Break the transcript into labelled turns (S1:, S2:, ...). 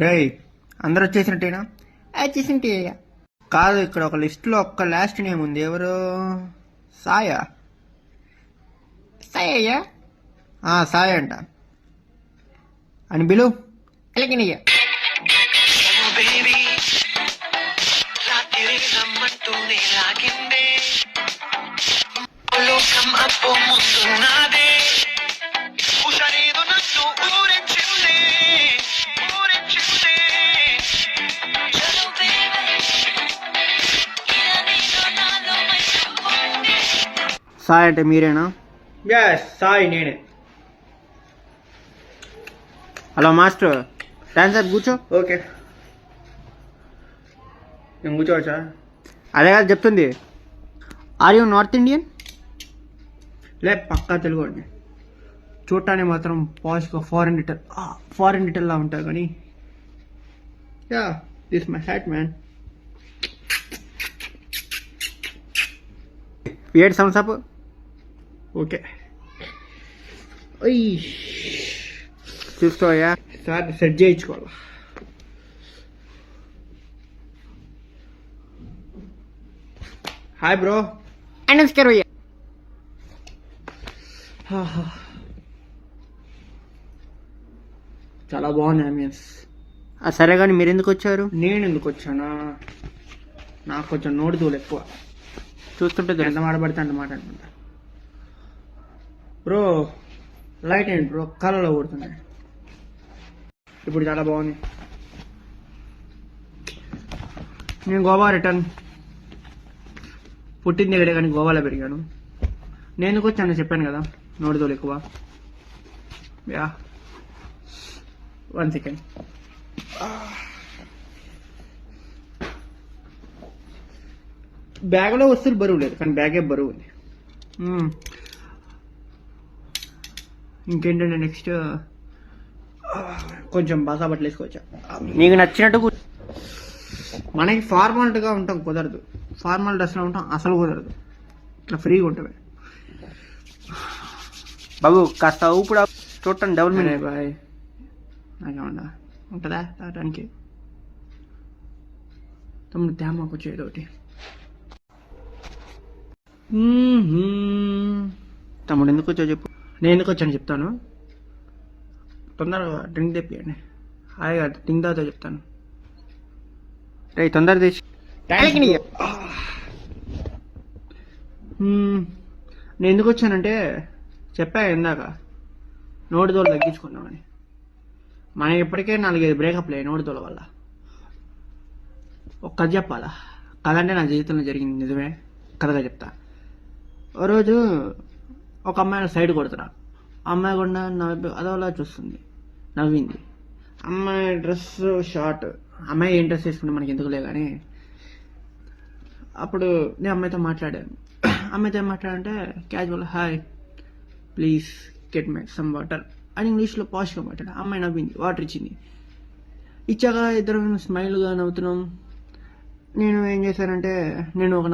S1: రేయ్, అందరు వచ్చేసినట్టేనా? వచ్చేసింటే కాదు, ఇక్కడ ఒక లిస్టులో ఒక్క లాస్ట్ నేమ్ ఉంది. ఎవరు? సాయా? సాయయ్యా? సాయ అంట అని బిలు. ఎలకినయ్యా సాయ్ అంటే మీరేనా? సాయి నేనే. హలో మాస్టర్, డాన్సర్ కూర్చో. ఓకే, నేను కూర్చోవచ్చా? అదే కదా చెప్తుంది. Are you North Indian? లే, పక్కా తెలుగు అండి. చూడటానికి మాత్రం పాష్గా ఫారెన్ లిటర్లా ఉంటారు కానీ దిస్ మై హ్యాట్ మ్యాన్. ఏడు సంవత్సరపు. ఓకే, చూసుకోయా సార్, సెట్ చేయించుకోవాలి. Hi bro. నమస్కారం అయ్యా. చాలా బాగుంది అంబియన్స్. సరే కానీ మీరు ఎందుకు వచ్చారు? నేను ఎందుకు వచ్చానా, నాకు కొంచెం నోటి తోలు ఎక్కువ. చూస్తుంటే ఎంత మాడబడితే అంత మాట అనుకుంటా. బ్రో లైట్ ఏంటి బ్రో, కళ్ళలో కొడుతుంది. ఇప్పుడు చాలా బాగుంది. నేను గోవా రిటర్న్. పుట్టింది దగ్గరే కానీ గోవాలో పెరిగాను. నేను ఎందుకు వచ్చాను చెప్పాను కదా, నోటి తోలు ఎక్కువ. Yeah, 1 second. బ్యాగ్లో వస్తువులు బరువు లేదు కానీ బ్యాగే బరువు ఉంది. ఇంకేంటంటే నెక్స్ట్ కొంచెం బాగా బట్టలు వేసుకోవచ్చా? నీకు నచ్చినట్టు. మనకి ఫార్మాలిటీగా ఉంటాం కుదరదు, ఫార్మల్ డ్రెస్లో ఉంటాం అసలు కుదరదు. ఇట్లా ఫ్రీగా ఉంటుంది బాబు. కాస్త ఊపిడ చూడటం డబుల్ మీనింగ్. బాయ్, నాకేమన్నా ఉంటుందా తాగటానికి? తమ్ముడు తేమాకు వచ్చేది ఒకటి. తమ్ముడు ఎందుకు వచ్చావు చెప్పు. నేను ఎందుకు వచ్చాను చెప్తాను. తొందరగా డ్రింక్ తెప్పియండి. హాయిగా డ్రింక్ తాగుతా చెప్తాను. రే తొందర తెచ్చి. నేను ఎందుకు వచ్చానంటే చెప్పా ఇందాక, నోటి తోలు తగ్గించుకున్నామని. మనకి ఇప్పటికే 4-5 బ్రేకప్లు అయ్యాయి నోటి తోల వల్ల. ఒక కథ చెప్పాలా? కథ అంటే నా జీవితంలో జరిగింది నిజమే, కథగా చెప్తా. ఓ రోజు ఒక అమ్మాయి సైడ్ కొడుతున్నా. అమ్మాయి కూడా అదోలా చూస్తుంది, నవ్వింది. అమ్మాయి డ్రెస్ షార్ట్. అమ్మాయి ఏం డ్రెస్ వేసుకుంటే మనకి ఎందుకులే కానీ. అప్పుడు నేను అమ్మాయితో మాట్లాడాను. అమ్మాయితో ఏం మాట్లాడంటే casual, hi please get my some water అని ఇంగ్లీష్లో పాష్గా మాట్లాడా. అమ్మాయి నవ్వింది, వాటర్ ఇచ్చింది. ఇచ్చాక ఇద్దరం స్మైల్గా నవ్వుతున్నాం. నేను ఏం చేశానంటే, నేను ఒక